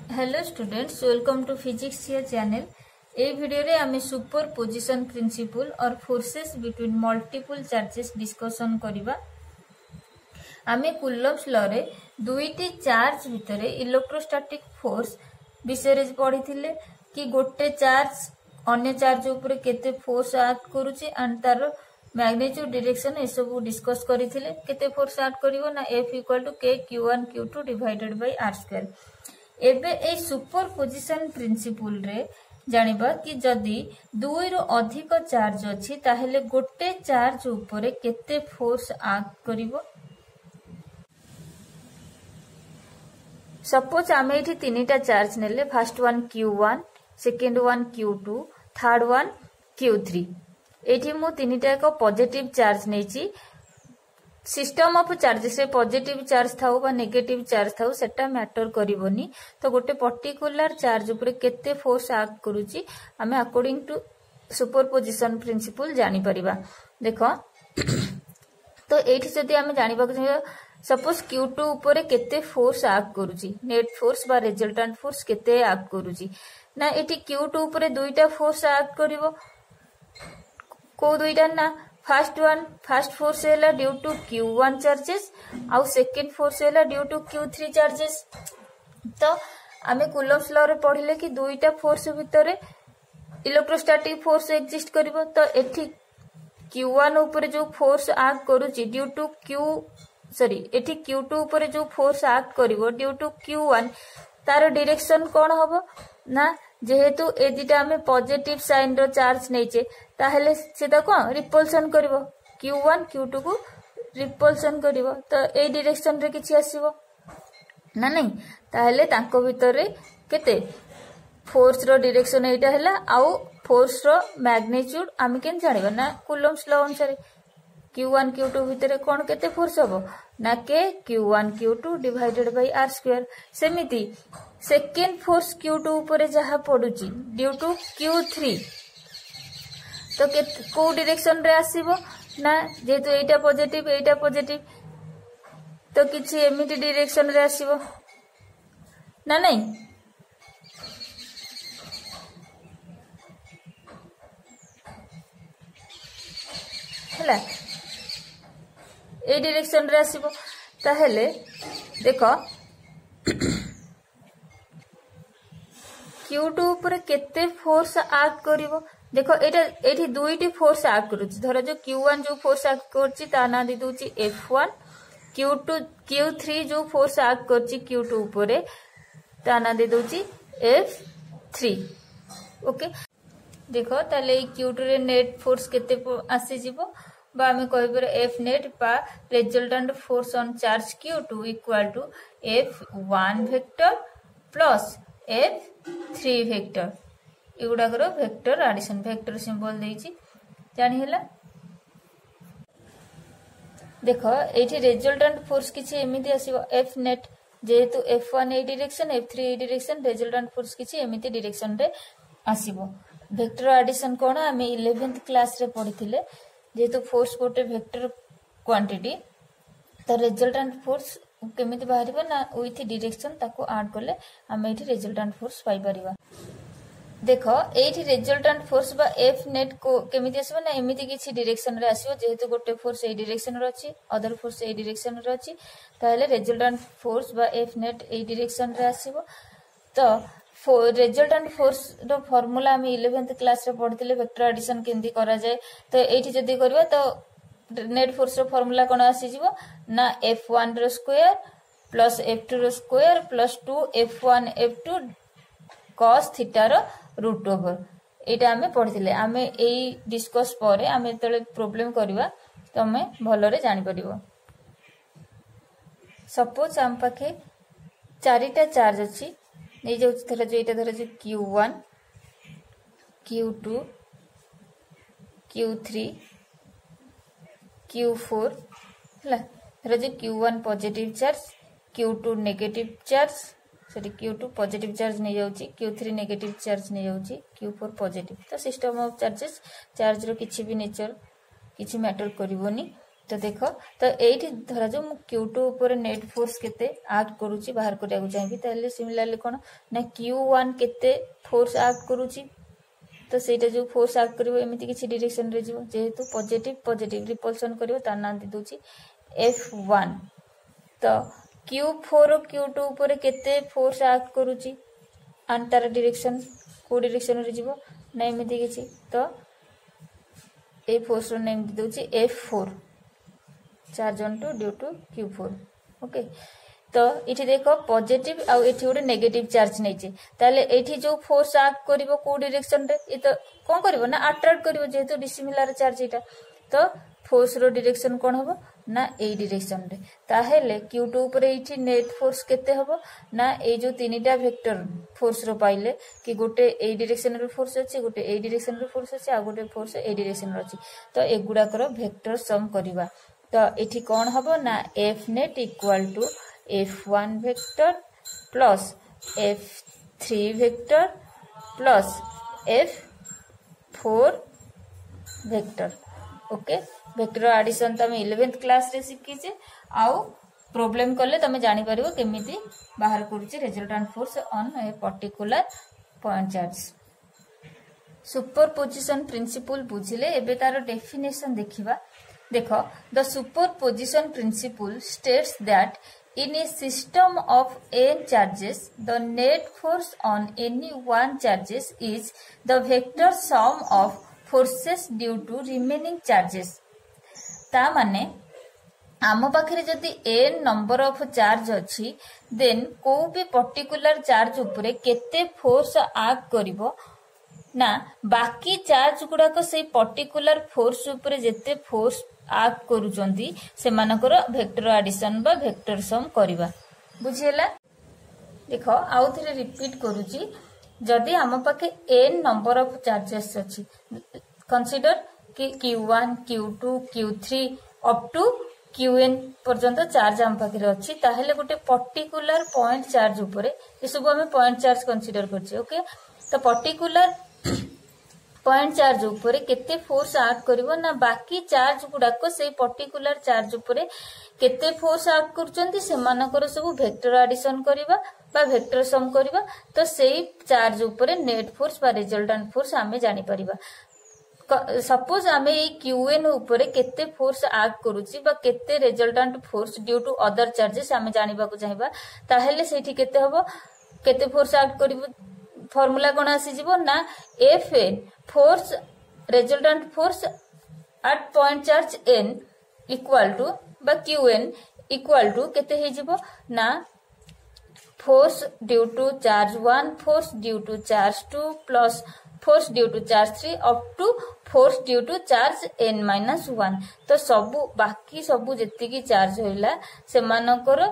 Hello students, welcome to physics channel. ए video रे आमे सुपर पोजिशन प्रिंसिपल और forces between multiple charges discussion करिबा। आमे कूलम्ब्स लॉ रे दुईटी चार्ज भितरे इलेक्ट्रोस्टैटिक फोर्स विषय पढ़ी कि गोटे चार्ज अन्य चार्ज ऊपर केते फोर्स एक्ट करूची एंड तार मैग्नीट्यूड डायरेक्शन ए सब डिस्कस करथिले। केते फोर्स एक्ट करिवो ना F = K Q1 Q2 divided by R²। एबे ए सुपर पोजिशन प्रिंसिपल रे जानिबा कि जदि दुई रो अधिक चार्ज अछि ताहेले गोटे चार्ज ऊपर केते फोर्स एक्ट करिवो। सपोज आमे एठी तीनटा चार्ज नेले, first one Q1, second one Q2, third one Q3। एठी मु तीनटा को पॉजिटिव चार्ज नेची। सिस्टम ऑफ चार्जेस रे पॉजिटिव चार्ज थाउ बा नेगेटिव चार्ज थाउ सेटा मैटर करिवोनी। तो गोटे पर्टिकुलर चार्ज ऊपर केते फोर्स एक्ट करूची आमे अकॉर्डिंग टू सुपरपोजिशन प्रिंसिपल जानि परिबा। देखो तो एठी जदी आमे जानिबा के सपोज Q2 ऊपर केते फोर्स एक्ट करूची, नेट फोर्स बा रिजल्टेंट फोर्स केते एक्ट करूची ना एठी Q2 ऊपर दुईटा फोर्स एक्ट करिवो। को दुईटा ना फर्स्ट फोर्स है ड्यू टू Q1 चार्जेस आउ सेकेंड फोर्स है ड्यू टू Q3 चार्जेस। तो आमे कूलम्ब्स लॉ रे पढ़िले कि दुईटा फोर्स भितर इलेक्ट्रोस्टैटिक फोर्स एक्जिस्ट करिवो। तो एठी Q1 ऊपर जो फोर्स एक्ट करूची ड्यू टू एठी Q2 ऊपर जो फोर्स एक्ट करिवो ड्यू टू Q1 तार डायरेक्शन कोन हबो ना जेहेतु ए दिटा आमे पॉजिटिव साइन रो चार्ज नेचे ताहेले सेटा को रिपल्सन करिवो, Q1 Q2 को रिपल्सन करिवो। तो ए डायरेक्शन रे किछि आसीबो ना नहीं, ताहेले तांको भितर रे केते फोर्स रो डायरेक्शन एटा हैला आउ फोर्स रो मैग्नीट्यूड आमे केन जानिबा ना कूलम्ब्स लॉ अनुसार Q1 Q2 भितर कोन केते फोर्स हबो ना के Q1 Q2 divided by R²। सेमिति सेकेंड फोर्स Q2 ऊपर जहा पडुची ड्यू टू Q3 तो को डायरेक्शन रे आसीबो ना जेतु एटा पॉजिटिव तो किछि एमिति डायरेक्शन रे आसीबो ना नहीं। हला ए डायरेक्शन रे आसीबो ताहेले देखो Q2 ऊपर केते फोर्स एक्ट करिवो। देखो एटा एठी दुईटी फोर्स एक्ट करूची। धरो जो Q1 जो फोर्स एक्ट करची ता ना दे दोची F1, Q3 जो फोर्स एक्ट करची Q2 ऊपर ता ना दे दोची F3। ओके देखो ताले Q2 रे नेट फोर्स केते आसी जिवो बा हमें कहि पर F नेट बा resultant force on charge Q2 equal to F1 vector plus F3 vector. एगुडा करो वेक्टर एडिशन, वेक्टर सिंबल देइची जानि हैला। देखो एठी रिजल्टेंट फोर्स किछि एमिति आसीबो F नेट जेहेतु F1 ए डायरेक्शन F3 ए डायरेक्शन रिजल्टेंट फोर्स किछि एमिति डायरेक्शन रे आसीबो। वेक्टर एडिशन कोन हमें 11th क्लास रे पढिथिले जेहेतु फोर्स गोटे वेक्टर क्वांटिटी तो रिजल्टेंट फोर्स केमिति बाहरिबो ना विथ डायरेक्शन ताको ऐड करले हमें एठी रिजल्टेंट फोर्स पाई परिबा। देखो एठी रिजल्टेंट फोर्स बा F नेट को केमिति आसीबो ना एमिति किछि डायरेक्शन रे आसीबो जेहेतु गोटे फोर्स ए डायरेक्शन रे अछि अदर फोर्स ए डायरेक्शन रे अछि ताहेले रिजल्टेंट फोर्स बा F नेट ए डायरेक्शन रे आसीबो। तो रिजल्टेंट फोर्स रो फार्मूला हम 11th क्लास रे पढिथिले वेक्टर एडिशन केंदी करा जाय। तो एठी जदी करबा तो नेट फोर्स रो फार्मूला कोन आसी जिवो ना F1 रो स्क्वायर प्लस F2 रो square plus 2 F1 F2 cos theta रो रूट ओवर। एटा हमें पढिथिले हमें एई डिस्कस परे हमें तळे प्रॉब्लम करबा तो हमें भलो रे जानि परिबो। सपोज हम पाखे चारिटा चार्ज अछि नै जो थरा जो एटा धरा जो Q1 Q2 Q3 Q4 हला धरा जो Q1 positive charge Q2 negative charge sorry Q2 positive charge नै जाउची Q3 नेगेटिव चार्ज नै जाउची Q4 पॉजिटिव। तो सिस्टम ऑफ चार्जेस चार्ज रो किछि भी नेचर किछि मैटर करिवोनी तो देख तो ये धरा जो Q2 ऊपर नेट फोर्स केते एक्ट करूची बाहर करिया चाहिए ताले सिमिलरली कोन ना Q1 केते फोर्स एक्ट करूची तो सेटा जो फोर्स एक्ट करिवो एमिति किछि डायरेक्शन रे जीवो जेहेतु पॉजिटिव पॉजिटिव रिपल्सन करिवो ता नाम दे दोची F1 तो Q4 और Q2 ऊपर केते फोर्स एक्ट करूची अंतर डायरेक्शन को डायरेक्शन रे जीवो ना एमिति किछि तो ए फोर्स रो नेम दे दोची F4 charge on two due to Q4 okay तो इठी देखो पॉजिटिव आ एठी गोटे नेगेटिव चार्ज नैचे ताले एठी जो फोर्स एक्ट करिवो को डायरेक्शन रे ए तो कोन करिवो ना अट्रैक्ट करिवो जेहेतु डिसिमिलर चार्ज एटा तो फोर्स रो डायरेक्शन कोन हबो ना ए डायरेक्शन रे ताहेले Q2 ऊपर एठी नेट फोर्स केते हबो ना ए जो तीनटा वेक्टर फोर्स रो पाइले कि गोटे ए डायरेक्शन रो फोर्स अछि गोटे ए डायरेक्शन रो फोर्स अछि आ गोटे फोर्स ए डायरेक्शन रो अछि तो एगुडा करो वेक्टर सम करिवा तो एठी कोन हबो ना F net equal to F1 vector plus F3 vector plus F4 vector okay vector addition तमे 11th क्लास रे सिखिचे आउ प्रॉब्लम करले तमे जानि परिबो केमिति बाहर करूची resultant force on a particular point charge superposition principle बुझिले एबे तार डेफिनेशन देखिबा देखो the superposition principle states that in a system of n charges the net force on any one charges is the vector sum of forces due to remaining charges ता माने आम पाखरे जदि n नंबर ऑफ चार्ज अछि then को भी particular charge उपरे केते फोर्स एक्ट करिवो ना बाकी चार्ज गुडा को से पर्टिकुलर फोर्स उपरे जेते फोर्स एक्ट करूचंती से मानकर वेक्टर एडिशन बा वेक्टर सम करिवा बुझियला देखो आउ थरे रिपीट करूची जदि हम पाखे n नंबर ऑफ चार्जेस अछि कंसीडर कि Q1 Q2 Q3 up to Qn पर्यंत चार्ज हम पाखे अछि ताहेले गोटे पर्टिकुलर पॉइंट चार्ज उपरे ए सब हम पॉइंट चार्ज कंसीडर करछि ओके तो पर्टिकुलर पॉइंट चार्ज उपरे केते फोर्स एक्ट करिवो ना बाकी चार्ज गुडा को से पर्टिकुलर चार्ज उपरे केते फोर्स एक्ट करचंती से मानकर सब वेक्टर एडिशन करिवा बा वेक्टर सम करिवा तो सेही चार्ज उपरे नेट फोर्स बा रिजल्टेंट फोर्स हमें जानि परिबा सपोज हमें ए Qn उपरे केते फोर्स एक्ट करूची बा केते resultant force due to other charges हमें जानिबा को चाहिबा ताहेले सेठी केते हबो केते फोर्स एक्ट करिवो फॉर्मूला कोन आसी जीवो ना Fn force resultant force at point charge n equal to बा Qn इक्वल टू केते हे जीवो ना force due to charge 1 force due to charge 2 plus force due to charge 3 up to force due to charge n-1 तो सबु बाकी सबु जेति की चार्ज होइला से मानकर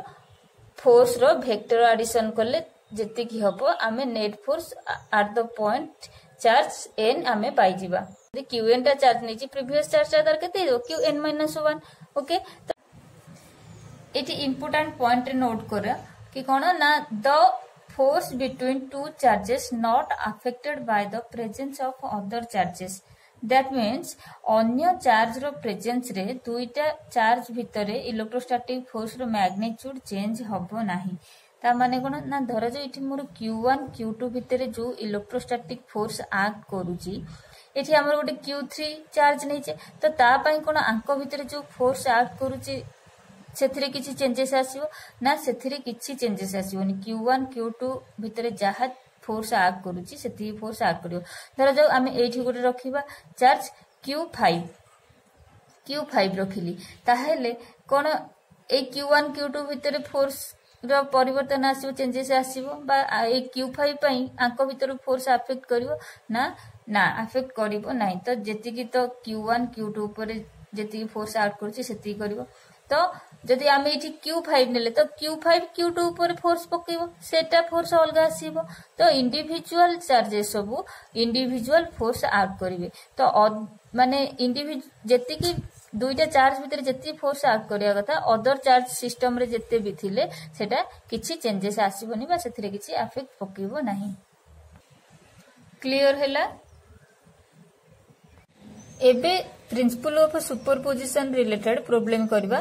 फोर्स रो वेक्टर एडिशन करले जेति की हबो आमे net force at the point charge n आमे पाई जिबा Qn ता चार्ज नेची प्रीवियस चार्ज आधार केते हो Qn-1 ओके तो एटी इंपोर्टेंट पॉइंट नोट कर कि कोन ना the force between two charges not affected by the presence of other charges that means अन्य चार्ज रो प्रेजेंस रे दुईटा चार्ज भितरे इलेक्ट्रोस्टैटिक फोर्स रो मैग्नीट्यूड चेंज हबो नाही ता माने कोन ना धर जो इठी मोर Q1 Q2 भितरे जो इलेक्ट्रोस्टैटिक फोर्स एक्ट करूची एठी हमर गोटे Q3 चार्ज नैचे तो ता पई कोन आंक भितरे जो फोर्स एक्ट करूची सेथिरे किछि चेंजेस आसीबो ना सेथिरे किछि चेंजेस आसीबोनी Q1 Q2 भितरे जहा फोर्स एक्ट करूची सेति फोर्स एक्ट करियो धर जो आमे एठी गोटे रखिबा चार्ज Q5 रखिली ताहेले कोन ए Q1 Q2 भितरे फोर्स रो परिवर्तन आसीबो चेंजेस आसीबो बा ए Q5 पई आंक भितर फोर्स अफेक्ट करिवो ना अफेक्ट करिवो नाही तो जेति की तो Q1 Q2 ऊपर जेति फोर्स एक्ट करूची सेति करिवो तो जदि आमे इठी Q5 नेले तो Q5 Q2 ऊपर फोर्स पकेइबो सेटा फोर्स अलगा आसीबो तो इंडिविजुअल चार्जेस सब इंडिविजुअल फोर्स एक्ट करिवे तो माने जेति की दुईटा चार्ज भितर जेति फोर्स एक्ट करिया कथा अदर चार्ज सिस्टम रे जेते भी थिले सेटा किछि चेंजेस आसीबोनी बा सेथिरे किछि अफेक्ट पकेइबो नाही क्लियर हैला एबे principle of superposition related problem करबा।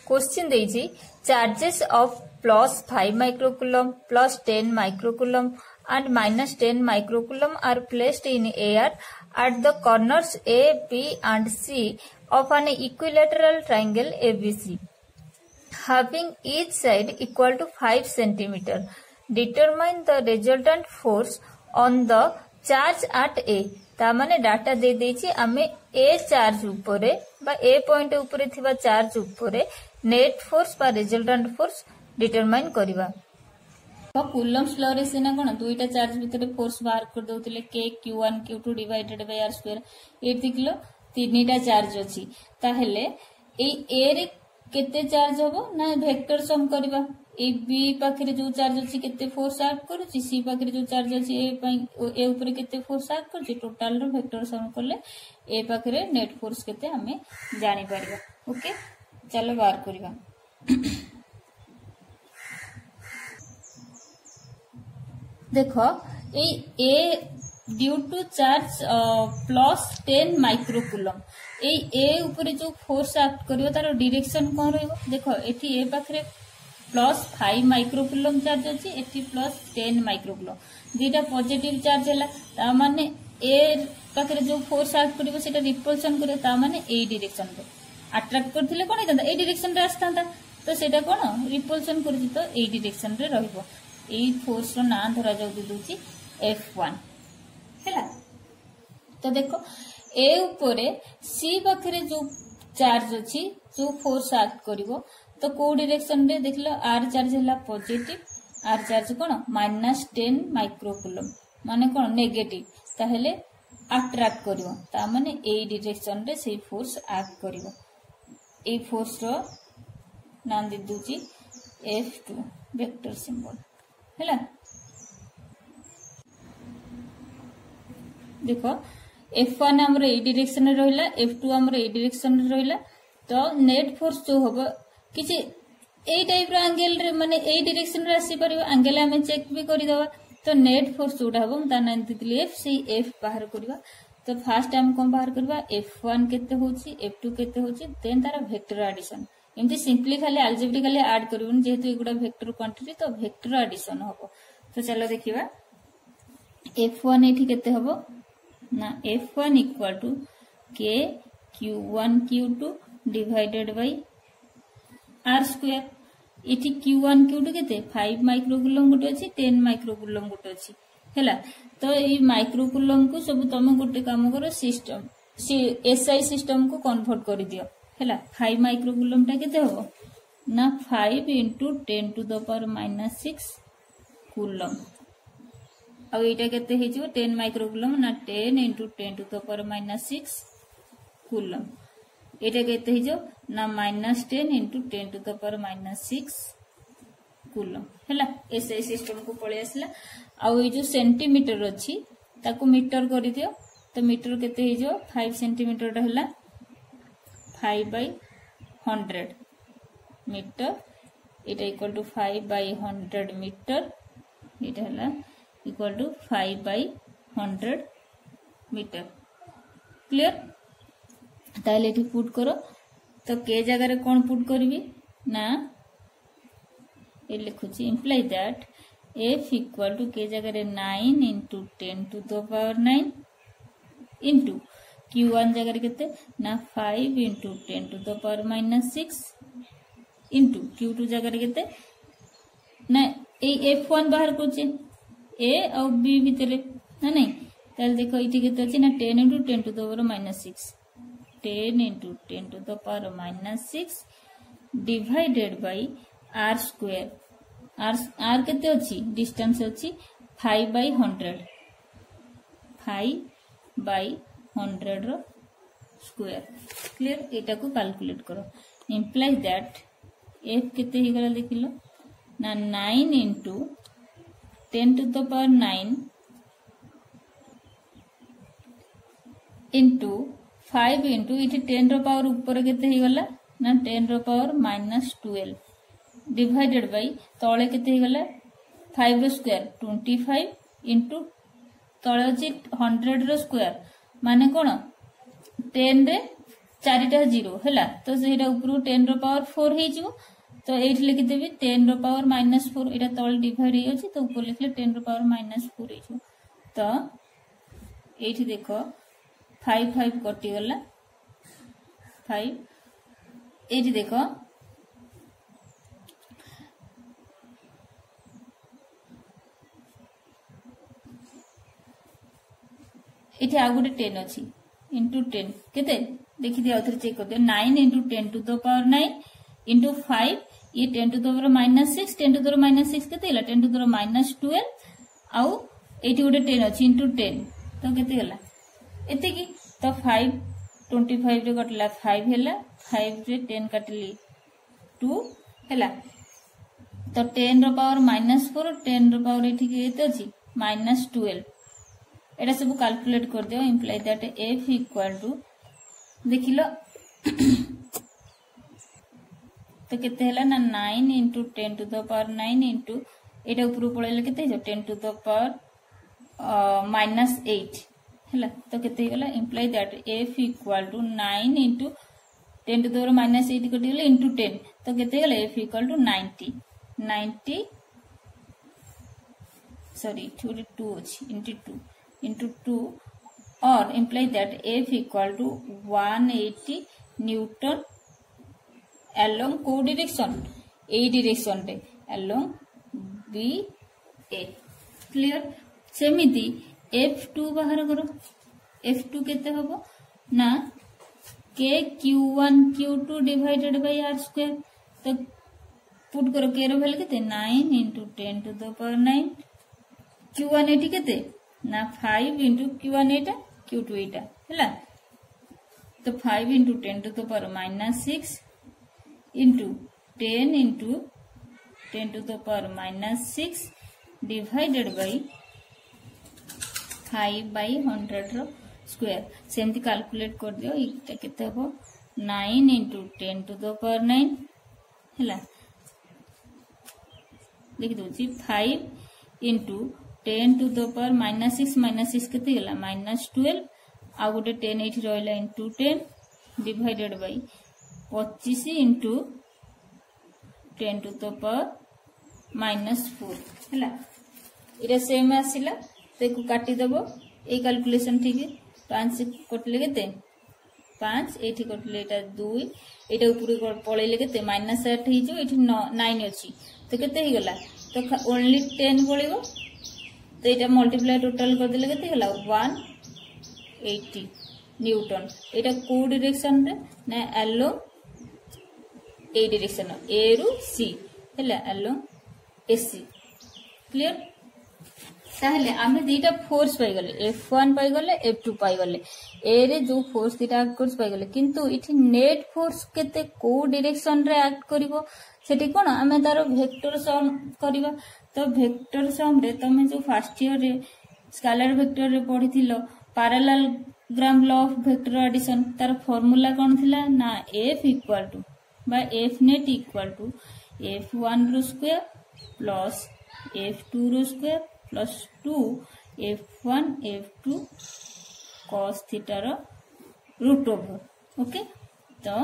क्वेश्चन देइछि charges of +5 microcoulomb +10 microcoulomb and -10 microcoulomb are placed in air at the corners A, B and C of an equilateral triangle ABC, having each side equal to 5 centimeter. Determine the resultant force on the charge at A. ता माने data दे देछि आमे A charge उपरे बा A point उपरे थिबा charge उपरे net force बा रिजल्टेंट फोर्स डिटरमाइन करिवा। कूलम्स लॉ रे सिना कोन दुईटा चार्ज भितरे फोर्स बाहर कर दउतिले k q1 q2 divided by r square ए देखिलो तीनटा चार्ज अछि ताहेले ए a रे केते चार्ज होबो ना वेक्टर सम करबा। ए b पाखरे जो चार्ज अछि केते फोर्स एक्ट करूची c पाखरे जो चार्ज अछि ए ऊपर केते फोर्स एक्ट करूची टोटल रो वेक्टर सम करले ए पाखरे नेट फोर्स केते हमें जानि परबा। ओके चलो बाहर करबा। देखो ए ड्यू टू चार्ज +10 माइक्रोकूलम ए ऊपर जो फोर्स एक्ट करियो तार डायरेक्शन कोन रहइबो। देखो एठी ए पाखरे +5 माइक्रोकूलम चार्ज अछि एठी +10 माइक्रोकूलम दुईटा पॉजिटिव चार्ज हैला ता माने ए पाखरे जो फोर्स एक्ट करियो सेटा रिपल्सन करियो ता माने ए डायरेक्शन रे अट्रैक्ट करथिले कोन हेता ए डायरेक्शन रे आस्तांता तो सेटा कोन रिपल्सन करछि तो ए डायरेक्शन रे रहइबो। ए फोर्स रो ना धरा जाउ दिदुची F1 हैला। तो देखो ए ऊपर सी पाखरे जो चार्ज अछि जो फोर्स एक्ट करिवो तो को डायरेक्शन रे देखलो आर चार्ज हैला पॉजिटिव आर चार्ज कोन -10 माइक्रोकूलम माने कोन नेगेटिव ताहेले अट्रैक्ट करिवो ता माने ए डायरेक्शन रे से फोर्स एक्ट करिवो। ए फोर्स रो नाम दिदुची F2 वेक्टर सिंबल हैला। देखो F1 हमर ए डायरेक्शन रे रहला F2 हमर ए डायरेक्शन रे रहला तो नेट फोर्स जो होबो किछि ए टाइप रो एंगल रे माने ए डायरेक्शन रे आसी परिबो एंगल हमें चेक भी करि दबा तो नेट फोर्स जोटा होबो ता नाम दितली F से F बाहर करबा। तो फर्स्ट हम कोन बाहर करबा F1 केते होची F2 केते होची देन तारा वेक्टर एडिशन एमती सिंपली खाली अलजेब्रिकली ऐड करबन जेहेतु एगुडा वेक्टर क्वांटिटी तो वेक्टर एडिशन होबो। तो चलो देखिबा F1 एठी केते होबो ना F1 equal to k q1 q2 divided by r square. एठी q1 q2 केते 5 माइक्रोकूलम गुटे अछि 10 माइक्रोकूलम गुटे अछि हैला। तो ई माइक्रोकूलम को सब तमे गुटे काम करो सिस्टम SI सिस्टम को कन्वर्ट कर दियो हैला। 5 माइक्रोकूलम टा केते हो ना 5 into 10 to the power -6 coulomb आ एटा केते हे जिवो 10 माइक्रोकूलम ना 10 into 10 to the power -6 coulomb एटा केते हे जो ना -10 into 10 to the power -6 coulomb हैला। SI सिस्टम को पळे आसला आ ए जो सेंटीमीटर अछि ताको मीटर करि दियो तो मीटर केते हे जो 5 सेंटीमीटर रहला 5/100 metre it equal to 5/100 metre it हला इक्वल टू 5/100 मीटर क्लियर। ताले एठी पुट करो तो के जगह रे कोन पुट करबी ना ए लिखुची imply that F equal to के जगह रे 9 into 10 to the power 9 into Q1 जगह केते ना 5 into 10 to the power -6 into Q2 जगह केते ना ए F1 बाहर करछे A और B भितरे ना नहीं ताल देखो इठी केते अछि ना 10 into 10 to the power -6 10 into 10 to the power -6 divided by r square r केते अछि डिस्टेंस अछि 5/100 5/100 रो स्क्वायर क्लियर। एटा को कैलकुलेट करो इंप्लाई दैट F केते ही गला देखिलो ना 9 into 10 to the power 9 into 5 into इठी 10 row power ऊपर केते ही गला ना 10 रो पावर -12 डिवाइडेड बाय तळे केते ही गला 5 रो स्क्वायर 25 into तळे अछि 100 रो स्क्वायर माने कोन 10 रे चारिटा 0 हैला तो सेटा ऊपर 10 रो पावर 4 हे जिवो तो एठी लिखि देबी 10 रो पावर -4 एटा तळ डिवाइड हे अछि तो ऊपर लिखले 10 रो पावर -4 हे जिवो तो एठी देखो 5 5 कटि गला 5 एठी देखो एठी आ गुटे 10 अछि into 10 केते देखि दिया उधर चेक कर दे 9 into 10 to the power 9 into 5 ये 10 to the power -6 10 to the power -6 केते हला 10 to the power -12 आउ एठी गुटे 10 अछि into 10 तो केते हला एते की तो 5 25 रे कटला 5 हला 5 रे 10 काटली 2 हला तो 10 रो पावर -4 10 रो पावर एठी केते अछि -12 एटा सब कैलकुलेट कर दियो imply that f equal to देखिलो तो केते हला ना 9 into 10 to the power 9 into एटा ऊपर पळेले केते जो 10 to the power -8 हला तो केते गला imply that f equal to 9 into 10 to the power -8 कटि गले into 10 तो केते गला f इक्वल टू 90 सॉरी 2 अछि into 2 or imply that f equal to 180 Newton along co-direction a direction रे along b a clear सेमिति f2 बाहर करो f2 केते हबो ना k q1 q2 divided by r square तो पुट करो k रो value केते 9 into 10 to the power 9 q1 एठी केते ना 5 into q1 एटा q2 एटा हैला तो 5 into 10 to the power -6 into 10 into 10 to the power -6 divided by 5 by 100 row square सेमती calculate कर दियो इटा केते हो 9 into 10 to the power 9 हैला लिख दोची 5 into 10 to the power -6 केते गला -12 आ गोटे 10 एठी रहला into 10 divided by 25 into 10 to the power -4 हैला इरा सेम आसिला तेको काटी देबो ए कैलकुलेशन ठीक 5 कटले केते 5 एठी कटले एटा 2 एटा ऊपर पळेले केते -8 हे जो एठी 9 अछि तो केते हे गला तो ओनली 10 पळेबो तो ये मल्टीप्लाई टोटल कर दिले केते हला 180 न्यूटन एटा को डायरेक्शन रे ना एलो ए डायरेक्शन ए रु सी हला एलो एसी क्लियर ताहले आमे दीटा फोर्स पाई गले f1 पाई गले f2 पाई गले ए रे जो फोर्स दीटा एक्ट करस पाई गले किंतु इठी नेट फोर्स केते को डायरेक्शन रे एक्ट करिवो सेठी कोन आमे तारो वेक्टर सम करिवा तो वेक्टर सम रे तमे जो फर्स्ट ईयर रे स्केलर वेक्टर रे पढिथिलो parallelogram law of vector addition तार फार्मूला कोन थिला ना f equal to by f net equal to f1 रो स्क्वायर प्लस f2 रो square plus 2 f1 f2 cos theta रो रूट ओवर ओके तो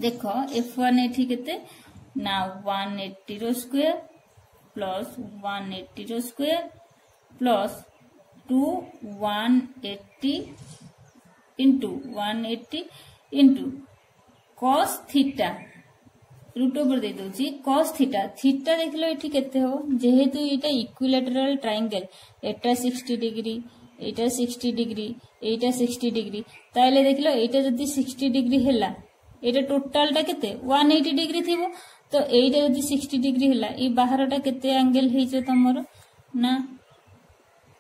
देखो f1 एठी केते ना 180 रो स्क्वायर प्लस 180 रो square plus 2 180 into 180 into cos theta root over दे दोची cos थीटा थीटा देखलो एठी केते हो जेहेतु एटा इक्विलैटरल ट्रायंगल एटा 60 डिग्री एटा 60 डिग्री एटा 60 डिग्री ताले देखलो एटा जदी 60 डिग्री हैला एटा टोटल टा केते 180 डिग्री थिबो तो एटा जदी 60 डिग्री हैला ई बाहरटा केते एंगल हेइछो तमरो ना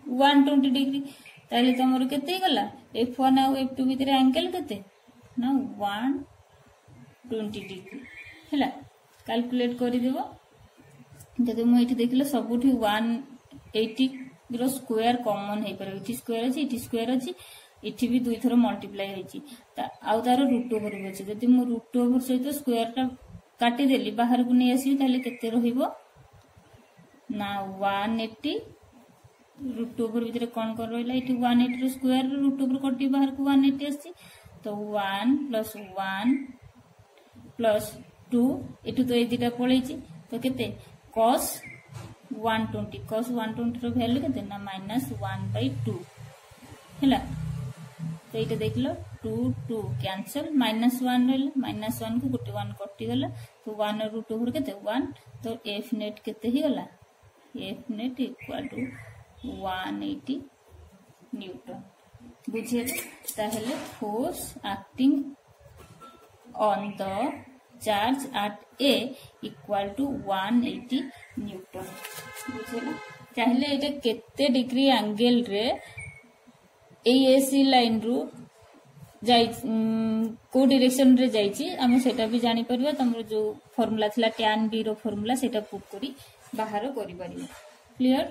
120 डिग्री ताले तमरो केते गला f1 और f2 भीतर एंगल केते ना 120 डिग्री हैला कैलकुलेट करि देबो जदि मु एठी देखिलो सबुठी 180 रो स्क्वायर कॉमन हे पर इठी स्क्वायर अछि इठी भी दुई थरो मल्टीप्लाई होइछि ता आउ तारो रूट ओवर होछि जदि मु रूट ओवर सहित स्क्वायर टा काटी देली बाहर को नै आसी ताले केते रहिबो ना 180 रूट ओवर भितर कौन कौन रहा ये 180 स्क्वायर रूट ओवर कटी बाहर को 180 आसी तो 1 प्लस 2 एटू तो ये दुटा पलैची तो केते cos 120 रो वैल्यू केते ना -1/2 हैला तो ये देख लो 2 कैंसल -1 रहा -1 को गोटे 1 कटि गला तो 1 रूट ओवर केते 1 तो एफ नेट केते ही गला F net equal to 180 newton बुझे ताहले force acting on the charge at A equal to 180 newton बुझे ताहले एटा केते डिग्री एंगल रे एसी लाइन रु जाई को डायरेक्शन रे जाईची हम सेटा भी जानि परबा तमरो जो फार्मूला थिला tan b रो फार्मूला सेटा पुट करी बाहर करि परिबा क्लियर।